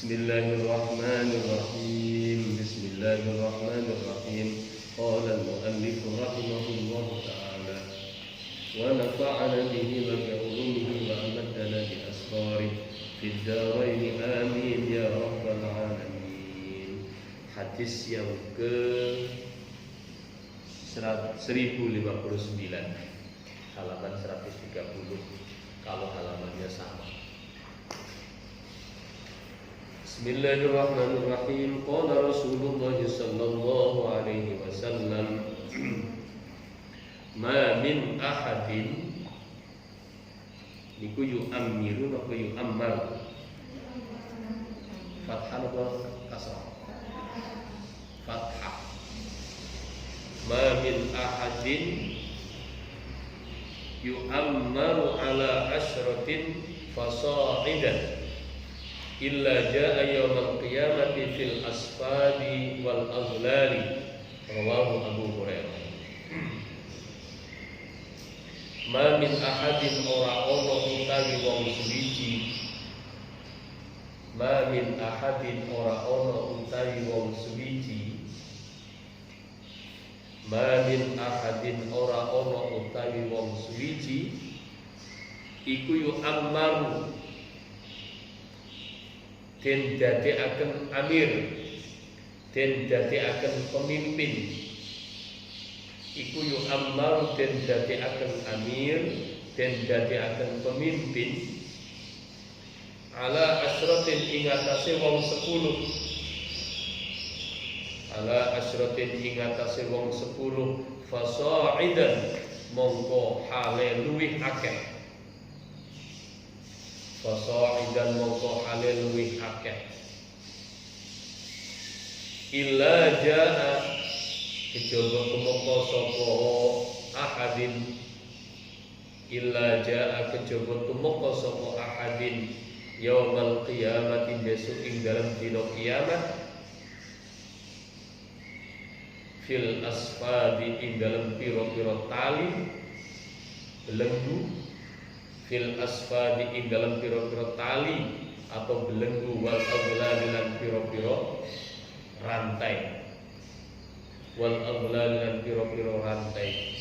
Bismillahirrahmanirrahim. Bismillahirrahmanirrahim. Qala al-mu'allif rahimahullah ta'ala wa nafa'ana bihi wa bi'ulumihi wa amaddana bi asrarih fid darain amin ya rabbal alamin. Hadis yang ke 1059, halaman 130 kalau halamannya sama. Bismillahirrahmanirrahim. Qala Rasulullah sallallahu alaihi wasallam, ma min ahadin, niku yu'ammirun apa yu'ammar? Fathah apa kasrah? Fathah. Ma min ahadin yu'ammaru ala asyratin fasa'idan illa jaa yaumal qiyamati fil asfadi wal aghlali. Rawahu Abu Hurairah. Ma min ahadin ora ono utawi wong suwiji. Ma min ahadin ora ono utawi wong suwiji. Ma min ahadin ora ono utawi wong suwiji iku yu ammaru den dadekaken amir, den dadekaken pemimpin. Iku yu ammar den dadekaken amir, den dadekaken pemimpin. Ala asratin ing atase wong 10. Ala asratin ing atase wong 10 fasa'idan mongko hale luwih akeh. Fasa'idan mongko hale luwih akeh. Illa jaa kejaba kemoko sapa ahadin. Illa jaa kejaba kemoko sapa ahadin yaumal qiyamati besok ing dalam dina kiamat. Fil asfadi ing dalam pira-pira tali belenggu. Fil asfadi ing dalam piro-piro tali atau belenggu wal aghlal lan piro-piro rantai. Wal aghlal lan piro-piro rantai.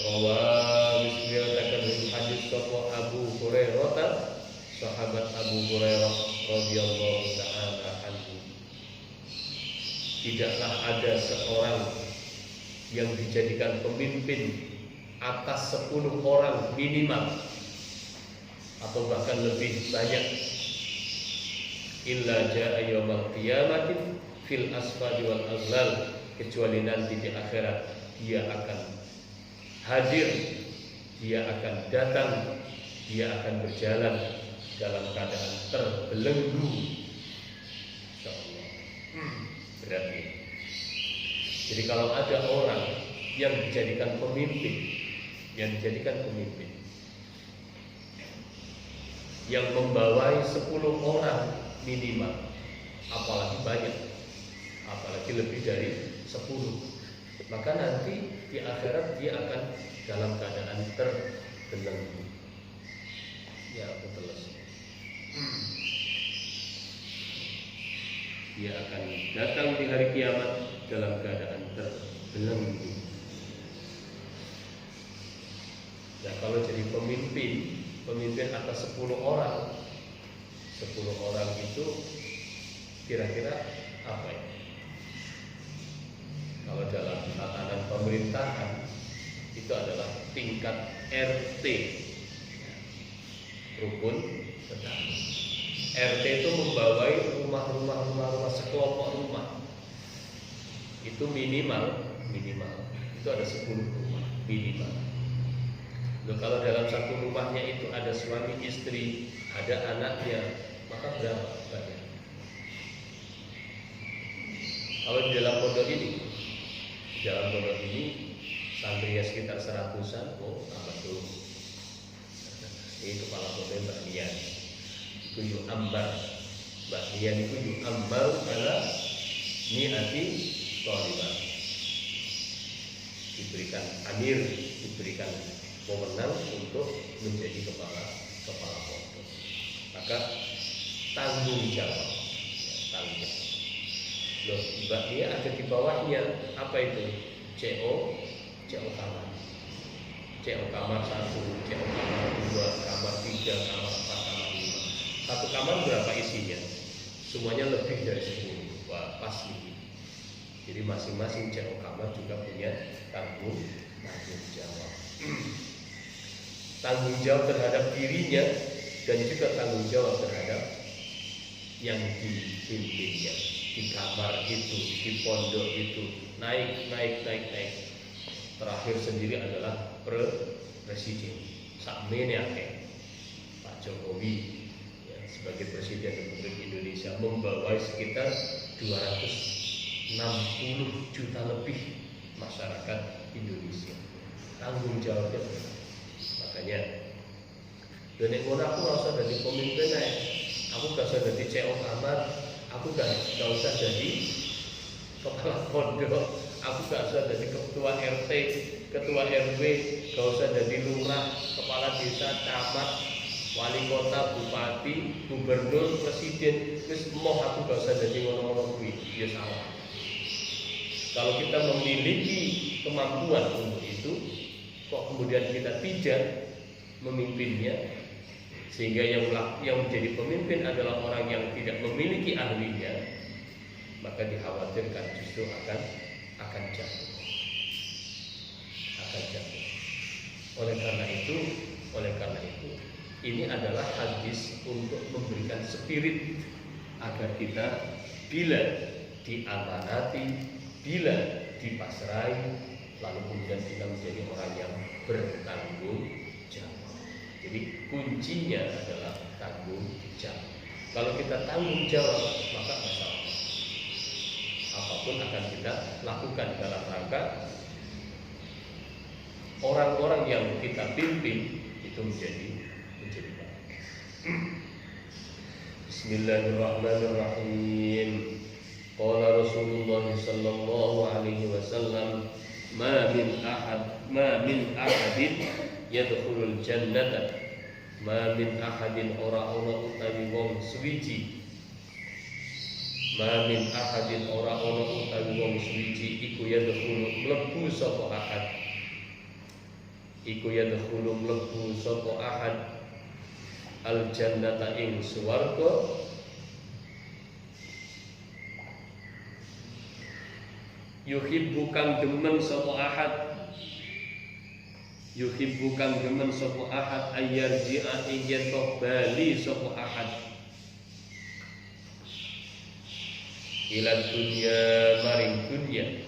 Rawahu riwayatkan hadis sapa Abu Hurairah, sahabat Abu Hurairah radhiyallahu ta'ala anhu. Tidaklah ada seorang yang dijadikan pemimpin atas 10 orang minimal atau bahkan lebih banyak. Illa jaa yaumal qiyamati fil asfadi wal aghlal, kecuali nanti di akhirat dia akan hadir, dia akan datang, dia akan berjalan dalam keadaan terbelenggu. Insyaallah. Berarti jadi kalau ada orang yang dijadikan pemimpin, yang membawai 10 orang minimal, apalagi banyak, apalagi lebih dari 10, maka nanti di akhirat dia akan dalam keadaan terbelenggu. Ya betul. Dia akan datang di hari kiamat dalam keadaan terbelenggu. Ya kalau jadi pemimpin atas 10 orang, 10 orang itu kira-kira apa ya? Kalau dalam tatanan pemerintahan itu adalah tingkat RT, rukun tetangga. RT itu membawai rumah sekelompok rumah. Itu minimal itu ada 10 rumah minimal. Loh, kalau dalam satu rumahnya itu ada suami istri, ada anaknya, maka berapa banyak? Kalau di dalam pondok ini santri ya sekitar 100-an. Oh, apa tuh? Ini kepala pondok Mbak Dian. Itu yu'ambar. Mbak Dian itu yu'ambar ala ni'ati thalibah. Diberikan amir, diberikan wewenang untuk menjadi kepala pondok. Maka tanggung jawab tangga. Loh, mbak dia ada di bawahnya. Apa itu? CO kamar. CO kamar 1, CO kamar 2, kamar 3, kamar 4, kamar 5. Satu kamar berapa isinya? Semuanya lebih dari 10. Wah, pas nih. Jadi masing-masing CO kamar juga punya tanggung jawab. Tanggung jawab terhadap dirinya dan juga tanggung jawab terhadap yang dipimpinnya. Di kamar itu, di pondok itu, naik. Terakhir sendiri adalah presiden. Sakmene akeh. Pak Jokowi ya, sebagai Presiden Republik Indonesia membawai sekitar 260 juta lebih masyarakat Indonesia. Tanggung jawabnya. Makanya dan ngono aku ora usah dadi pemimpin ae. Aku gak usah dadi CEO kamar, aku gak usah jadi kepala pondok, aku gak usah jadi ketua RT, ketua RW, gak usah jadi lurah, kepala desa, camat, wali kota, bupati, gubernur, presiden. Wis moh aku gak usah jadi ngono-ngono kuwi, ya salah. Kalau kita memiliki kemampuan untuk itu, kok kemudian kita tidak memimpinnya, sehingga yang menjadi pemimpin adalah orang yang tidak memiliki ahlinya, maka dikhawatirkan justru akan jatuh. Oleh karena itu, ini adalah hadis untuk memberikan spirit agar kita bila diamanati, bila dipasrai, lalu kemudian kita menjadi orang yang bertanggung jawab. Jadi kuncinya adalah tanggung jawab. Kalau kita tanggung jawab, maka masalah apapun akan kita lakukan dalam rangka orang-orang yang kita pimpin itu menjadi baik. Bismillahirrahmanirrahim. Qala Rasulullah sallallahu alaihi wasallam, ma min ahadin yadkhulul jannata, ma min ahadin ora utawi wong suwiji, ma min ahadin ora utawi wong suwiji iku yadkhulu mlebu sapa ahad, al jannata ing swarga, yuhibbu kang demen sapa ahad, ayyarji'a ing yen bali sapa ahad ila dunya maring dunya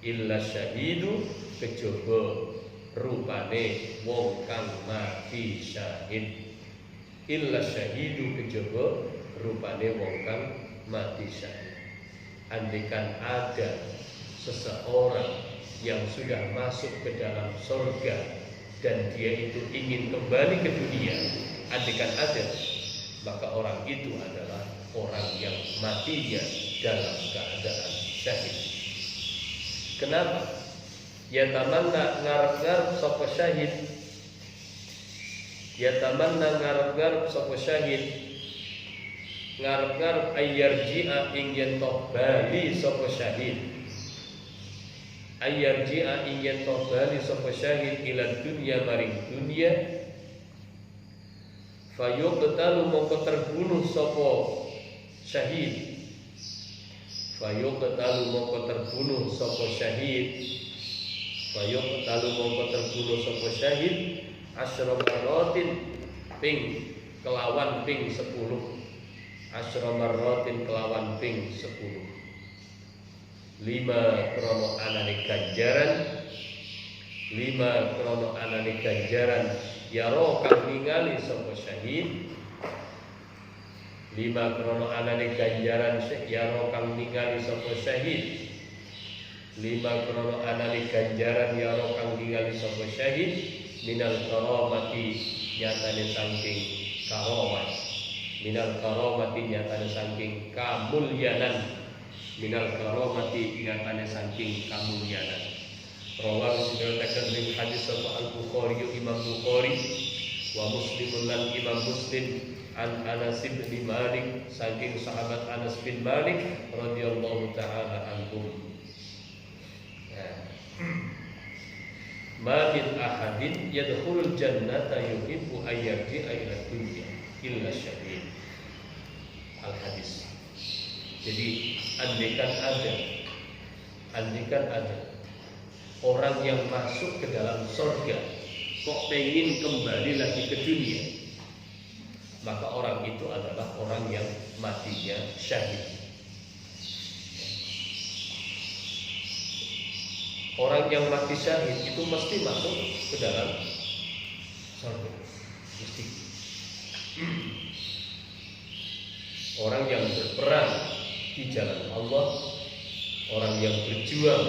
illa syahidu kejaba rupane wong kang mati syahid, Andaikan ada seseorang yang sudah masuk ke dalam surga dan dia itu ingin kembali ke dunia, andaikan ada, maka orang itu adalah orang yang matinya dalam keadaan syahid. Kenapa? Yatamanna ngarep-ngarep sapa syahid, ngarep-ngarep ayyarji'a ing yen bali sapa syahid, ila dunya maring dunya, fayuqtalu mongko terbunuh sapa syahid, asyra marratin ping kelawan ping 10, lima krono anane ganjaran yaro kang ningali sapa syahid, minal karamati nyatane saking kamulyanan. Rawahu sinatakan ring hadis sapa Al-Bukhari, Imam Bukhari Wa Muslimun lan Imam Muslim an Anas bin Malik saking sahabat Anas bin Malik radhiyallahu taala anhum. Ma min ahadin yadkhulul jannata yuhibbu an yarji'a ila dunya illa syahid. Al hadis. Jadi andaikan ada orang yang masuk ke dalam surga kok pengen kembali lagi ke dunia, maka orang itu adalah orang yang matinya syahid. Orang yang mati syahid itu mesti masuk ke dalam surga, mesti. Orang yang berperang di jalan Allah, orang yang berjuang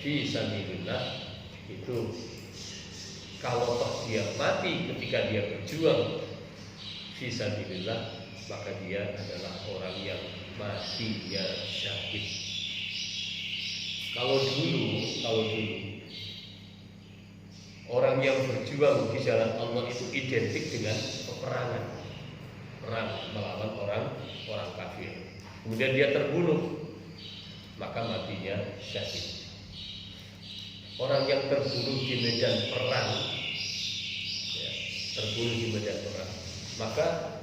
fi sabilillah, itu kalau toh dia mati ketika dia berjuang fi sabilillah, maka dia adalah orang yang matinya syahid. Kalau dulu orang yang berjuang di jalan Allah itu identik dengan peperangan, perang melawan orang kafir. Kemudian dia terbunuh, maka matinya syahid. Orang yang terbunuh di medan perang, maka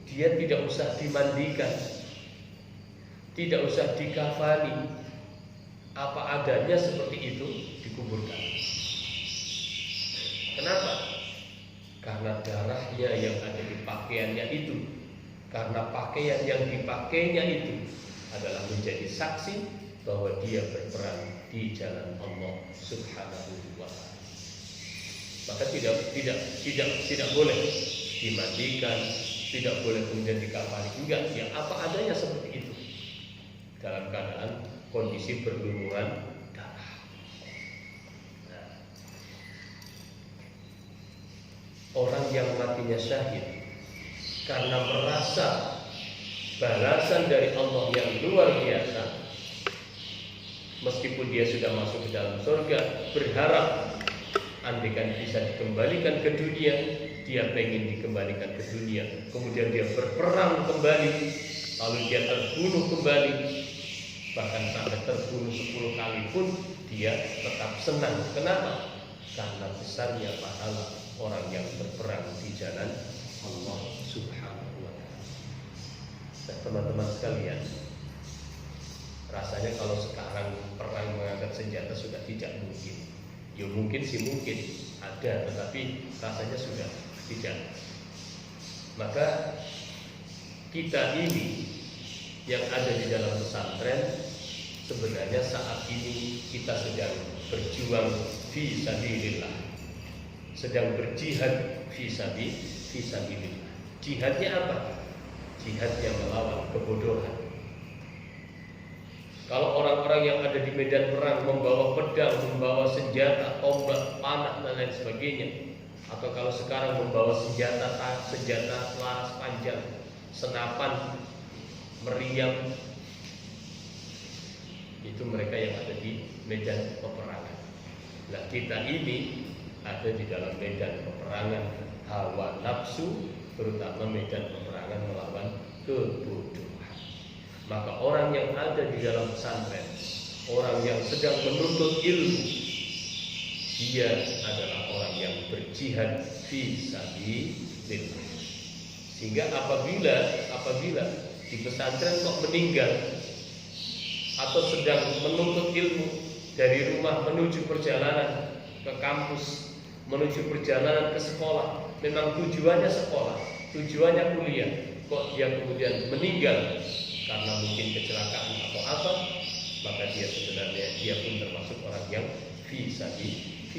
dia tidak usah dimandikan, tidak usah dikafani, apa adanya seperti itu dikuburkan. Kenapa? Karena darahnya yang ada di pakaiannya itu, karena pakaian yang dipakainya itu adalah menjadi saksi bahwa dia berperang di jalan Allah Subhanahu wa ta'ala. Maka tidak boleh dimandikan, tidak boleh kemudian dikafani, enggak, ya apa adanya seperti itu dalam keadaan kondisi berlumuran darah. Nah, orang yang matinya syahid karena merasa balasan dari Allah yang luar biasa, meskipun dia sudah masuk ke dalam surga, berharap andaikan bisa dikembalikan ke dunia, dia pengen dikembalikan ke dunia. Kemudian dia berperang kembali, lalu dia terbunuh kembali, bahkan sampai terbunuh 10 kali pun dia tetap senang. Kenapa? Karena besarnya pahala orang yang berperang di jalan Allah Subhanahu wa ta'ala. Nah, teman-teman sekalian, rasanya kalau sekarang perang mengangkat senjata sudah tidak mungkin. Ya mungkin sih mungkin ada, tetapi rasanya sudah tidak. Maka kita ini yang ada di dalam pesantren, sebenarnya saat ini kita sedang berjuang fi sabilillah, sedang berjihad fi sabilillah. Jihadnya apa? Jihad yang melawan kebodohan. Kalau orang-orang yang ada di medan perang membawa pedang, membawa senjata, tombak, panah dan lain sebagainya, atau kalau sekarang membawa senjata laras panjang, senapan, meriam, itu mereka yang ada di medan peperangan. Nah, kita ini ada di dalam medan peperangan hawa nafsu, terutama medan peperangan melawan kebodohan. Maka orang yang ada di dalam pesantren, orang yang sedang menuntut ilmu, dia adalah orang yang berjihad fi sabilillah. Sehingga apabila di pesantren kok meninggal atau sedang menuntut ilmu dari rumah menuju perjalanan ke kampus, menuju perjalanan ke sekolah, memang tujuannya sekolah, tujuannya kuliah, kok dia kemudian meninggal karena mungkin kecelakaan atau apa, maka dia sebenarnya dia pun termasuk orang yang fi sabilillah.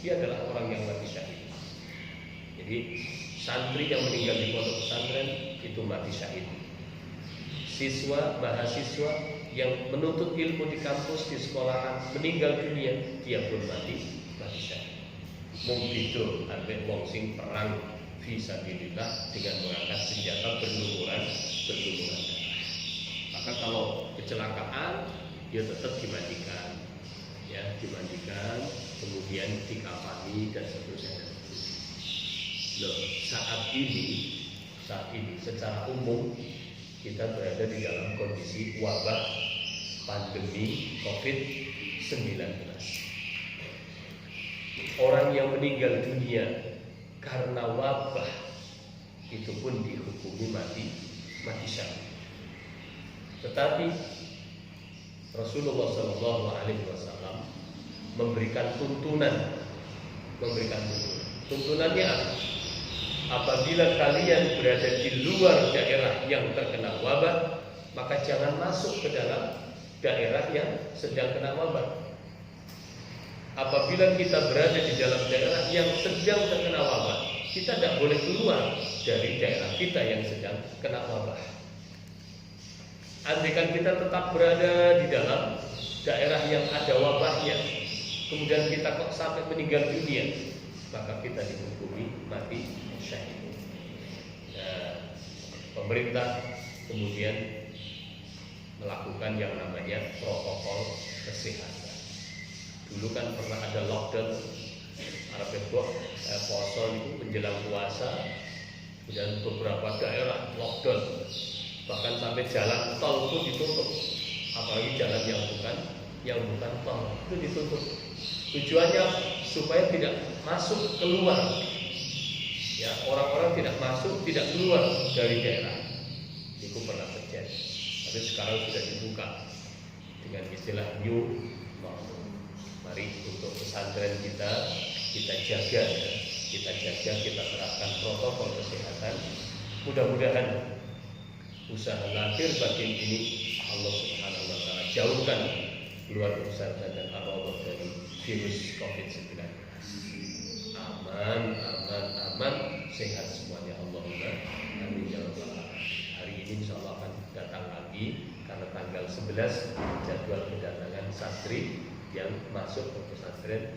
Dia adalah orang yang mati syahid. Jadi santri yang meninggal di pondok pesantren itu mati syahid. Siswa, mahasiswa yang menuntut ilmu di kampus, di sekolahan, meninggal dunia, dia pun mati syahid. Mung itu ambek wong sing perang fi sabilillah dengan mengangkat senjata berlumuran. Maka kalau kecelakaan, dia tetap dimandikan, kemudian dikafani dan seterusnya. Loh, saat ini secara umum kita berada di dalam kondisi wabah pandemi COVID-19. Orang yang meninggal dunia karena wabah itu pun dihukumi mati syahid. Tetapi Rasulullah SAW memberikan tuntunan. Tuntunannya apa? Apabila kalian berada di luar daerah yang terkena wabah, maka jangan masuk ke dalam daerah yang sedang kena wabah. Apabila kita berada di dalam daerah yang sedang terkena wabah, kita tidak boleh keluar dari daerah kita yang sedang kena wabah. Andaikan kita tetap berada di dalam daerah yang ada wabahnya, kemudian kita kok sampai meninggal dunia, maka kita dihukumi mati syahid. Pemerintah kemudian melakukan yang namanya protokol kesehatan. Dulu kan pernah ada lockdown, poso itu menjelang puasa, dan beberapa daerah lockdown, bahkan sampai jalan tol pun ditutup, apalagi jalan yang bukan tol itu ditutup. Tujuannya supaya tidak masuk keluar, ya, orang-orang tidak masuk, tidak keluar dari daerah. Itu pernah terjadi, tapi sekarang sudah dibuka dengan istilah new normal. Mari untuk pesantren kita jaga, kita terapkan protokol kesehatan. Mudah-mudahan usaha lahir batin ini Allah Subhanahu wa taala jauhkan keluarga pesantren dan arwah dari virus COVID-19. Aman, sehat semuanya, Allahumma amin ya rabbal alamin. Hari ini insyaallah akan datang lagi karena tanggal 11 jadwal kedatangan santri yang masuk ke pesantren.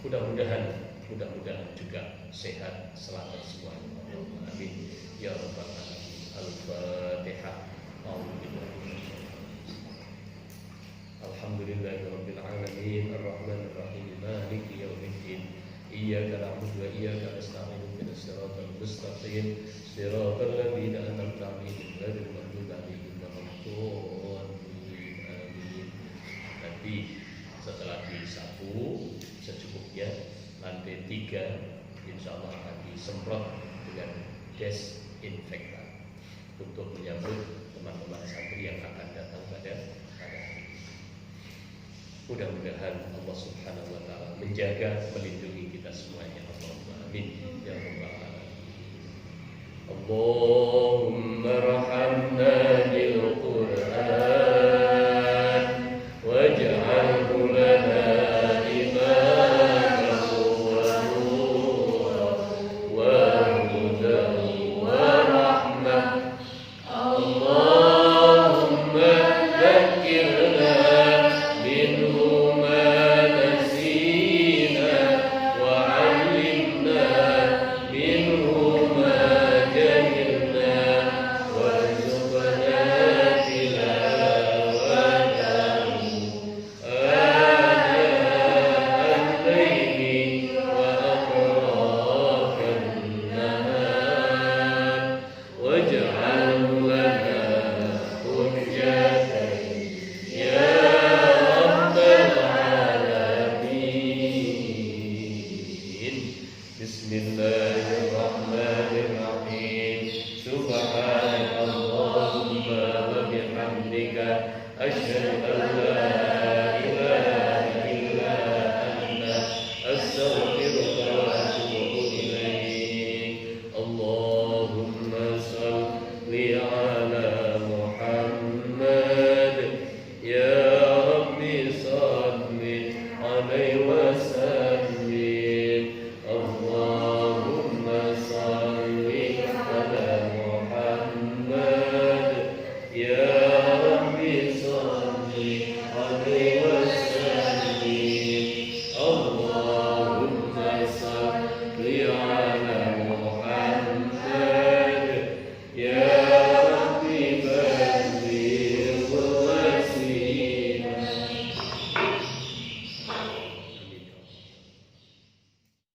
Mudah-mudahan juga sehat, selamat semuanya, Allahumma amin ya rabbal alamin. Al-Fatihah. Alhamdulillahirabbil alamin arrahmanir rahim maliki yaumiddin iyyaka na'budu wa iyyaka nasta'in ihdinas siratal mustaqim siratal ladzina an'amta 'alaihim ghairil maghdubi 'alaihim waladdallin amin. Nanti setelah disapu secukupnya, lantai 3 insyaallah akan disemprot dengan desinfektan untuk menyambut teman-teman santri yang akan datang pada hari ini. Mudah-mudahan Allah Subhanahu wa taala menjaga, melindungi kita semuanya. Allahumma amin ya rabbal alamin. Allahumma arhamna bil Qur'an waj'alhu lana Allahumma salli ala